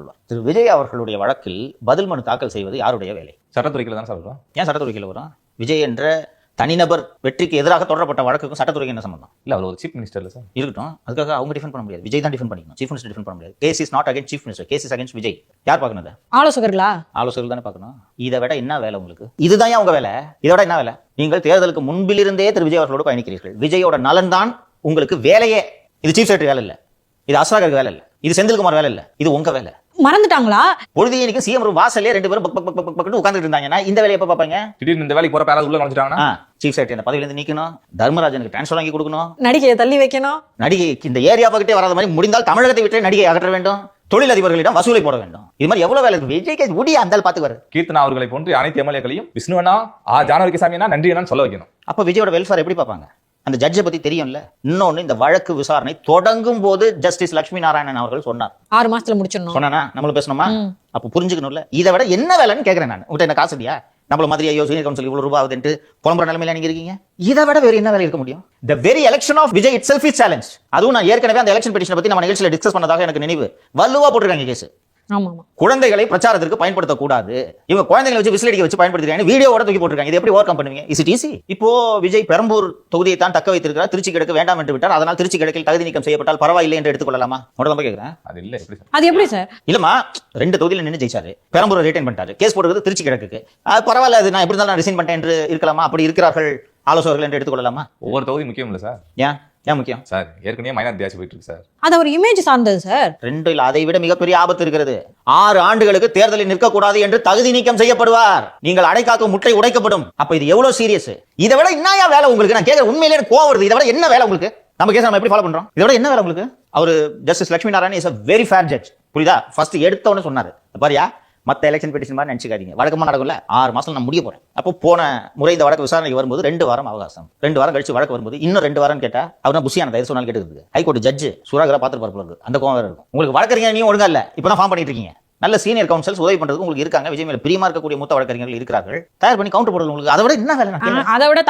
கொள்வார். திரு விஜய் அவர்களுடைய வழக்கில் பதில் மனு தாக்கல் செய்வது யாருடைய வேலை? சட்டத்துறையில் தான் சார் வரும். ஏன் சட்டத்துறையில் வரும்? விஜய் என்ற தனிநபர் வெற்றிக்கு எதிராக தொடரப்பட்ட வழக்குக்கும் சட்டத்துறைக்கு என்ன சம்பந்தம்? இல்ல, அவர் ஒரு சீஃப் மினிஸ்டர் இல்ல சார். இருக்கட்டும், அதுக்காக அவங்க டிஃபெண்ட் பண்ண முடியாது. விஜய் தான் டிஃபெண்ட் பண்ணிக்கணும், சீஃப் மினிஸ்டர் டிஃபெண்ட் பண்ண முடியாது. Case is not against chief minister, case is against Vijay. யார் பார்க்கணும்? ஆலோசகர்களா? ஆலோசகர்கள் தானே பார்க்கணும். இதை விட என்ன வேலை உங்களுக்கு? இதுதான் உங்க வேலை. இதை விட என்ன வேலை? நீங்கள் தேர்தலுக்கு முன்பிலிருந்தே திரு விஜய் அவர்களோடு பயணிக்கிறீர்கள். விஜயோட நலன் தான் உங்களுக்கு வேலையே. இது சீஃப் செக்ரட்டரி வேலை இல்ல, இது அஸ்ராகருக்கு வேலை இல்ல, இது செந்தில்குமார் வேலை இல்ல, இது உங்க வேலை. மறந்துட்டாங்களா? பொழுதுக்கு சிஎம் வாசல்லே ரெண்டு பேரும் உட்கார்ந்துட்டு இருந்தாங்கன்னா இந்த வேலையை எப்ப பாப்பாங்க? திடீர்னு இந்த வேலைக்கு போற உள்ள நுழைஞ்சிட்டாங்கன்னா சீஃப் செக்ரட்டரி அந்த பதவியில இருந்து நீக்கணும், தர்மராஜனுக்கு டிரான்ஸ்ஃபர் வாங்கி கொடுக்கணும், நடிகையை தள்ளி வைக்கணும், நடிகை இந்த ஏரியா பக்கத்தே வராத மாதிரி முடிந்தால் தமிழகத்தை விட்டு நடிகை அகற்ற வேண்டும், தொழிலதிபர்களிடம் வசூலை போட வேண்டும். இது மாதிரி எவ்வளவு வேலை இருக்கு. விஜய்க்கு முடிய அந்த பாத்துக்குவாரு. கீர்த்தனா அவர்களை போன்று அனைத்து எம்எல்ஏக்களையும் விஷ்ணுவனா ஜானகி சாமியா நன்றி என்னன்னு சொல்ல வைக்கணும். அப்ப விஜயோட வெல்ஃபேர் எப்படி பார்ப்பாங்க? அந்த ஜட்ஜை பத்தி தெரியும்ல. இன்னொன்னு, இந்த வழக்கு விசாரணை தொடங்கும் போது ஜஸ்டிஸ் லட்சுமி நாராயணன் அவர்கள் சொன்னார் 6 மாசத்துல முடிச்சிடணும். சொன்னா நம்மளும் பேசணுமா? அப்ப புரிஞ்சுக்கணும்ல. இதை விட என்ன வேலைன்னு கேட்கிறேன் நான். உங்கள்கிட்ட என்ன காசு இல்லையா? நம்மள மாதிரி ஐயோ சீனியர் கவுன்சில் இவ்வளவு ரூபாய் ஆகுதுன்ட்டு புலம்புற நிலைமையில நீங்க இருக்கீங்க. இதை விட வேற என்ன வேலை இருக்க முடியும்? The very election of Vijay itself is challenged. அதுவும் நான் ஏற்கனவே அந்த எலெக்ஷன் பெட்டிஷனை பத்தி நம்ம நிகழ்ச்சியில டிஸ்கஸ் பண்ணதாக எனக்கு நினைவு. வலுவா போட்டுருக்காங்க கேஸ். ஆமா, குழந்தைகளை பிரச்சாரத்திற்கு பயன்படுத்தக்கூடாது, இவங்க குழந்தைகளை வச்சு விசிலடிக்க வச்சு பயன்படுத்திருக்காங்க, வீடியோவோட தூக்கி போட்டுருக்காங்க. இது எப்படி ஓவர் கம் பண்ணுவீங்க? Is it easy? இப்போ விஜய் பெரம்பூர் தொகுதியை தான் தக்க வைத்திருக்கிறார், திருச்சி கிழக்கு வேண்டாம் என்று விட்டார். அதனால் திருச்சி கிழக்கில் தகுதி நீக்கம் செய்யப்பட்டால் பரவாயில்லை என்று எடுத்துக்கொள்ளலாமா? உடனே கேட்கிறேன். அது இல்ல, எப்படி சார்? அது எப்படி சார்? இல்லமா, 2 தொகுதியில நின்று ஜெயிச்சாரு, பெரம்பூர் ரிட்டைன் பண்ணிட்டாரு, கேஸ் போடுறது திருச்சி கிழக்குக்கு. பரவாயில்ல, அது நான் எப்படி இருந்தாலும் ரிசைன் பண்ணிட்டேன் என்று இருக்கலாமா? அப்படி இருக்கிறார்கள் ஆலோசகர்கள் என்று எடுத்துக்கொள்ளலாமா? ஒவ்வொரு தொகுதி முக்கியம் இல்ல சார். ஏன் முக்கியம் சார்? ஏற்கனவே மைனாரிட்டி தியாசி போயிட்டு இருக்கு சார். அது ஒரு இமேஜ் சார்ந்தது சார். 2 இல்ல, அதை விட மிகப்பெரிய ஆபத்து இருக்கிறது. 6 ஆண்டுகளுக்கு தேர்தலில் நிற்கக்கூடாது என்று தகுதி நீக்கம் செய்யப்படுவார். நீங்கள் அடைக்காக்கும் முட்டை உடைக்கப்படும். அப்ப இது எவ்வளவு சீரியஸ்? இதை விட என்ன வேலை உங்களுக்கு? நான் கேட்க உண்மையிலேயே கோவம் வருது. இதை விட என்ன வேலை உங்களுக்கு? நம்ம கேஸ் நம்ம எப்படி ஃபாலோ பண்றோம்? இதை விட என்ன வேலை உங்களுக்கு? அவர் justice Lakshmi Narayanan is a very fair judge. புரியுதா? ஃபர்ஸ்ட் எடுத்தவனே சொன்னாரு, பாரியா மத்த எலெக்ஷன் பெட்டிஷன் மாதிரி நினைச்சுக்காதீங்க, வழக்கமா நடக்கும்ல, 6 மாசம் நான் முடிய போறேன். அப்போ போன முறை இந்த வழக்கு விசாரணைக்கு வரும்போது 2 வாரம் அவகாசம், 2 வாரம் கழிச்சு வழக்கு வரும்போது இன்னும் 2 வாரம் கேட்டா அவனா புஷியான எது சொன்னாலும் கேட்டுருக்கு. ஹைகோர்ட் ஜட்ஜ் சுராகரா பாத்துட்டு பார்ப்பது அந்த கோவம் வேற இருக்கும் உங்களுக்கு. வழக்கறிஞர் நீங்க ஒழுங்கா இல்ல, இப்பதான் ஃபார்ம் பண்ணிட்டு இருக்கீங்க. நல்ல சீனியர் கவுன்சில்ஸ் உதவி பண்றதுக்கு உங்களுக்கு இருக்காங்க. விஜய் மேல பிரியமா இருக்கக்கூடிய மூத்த வழக்கறிஞர்கள் இருக்கிறார்கள். தயார் பண்ணி கவுண்டர் போடுறது உங்களுக்கு. அதை விட என்ன வேலை? அதை விட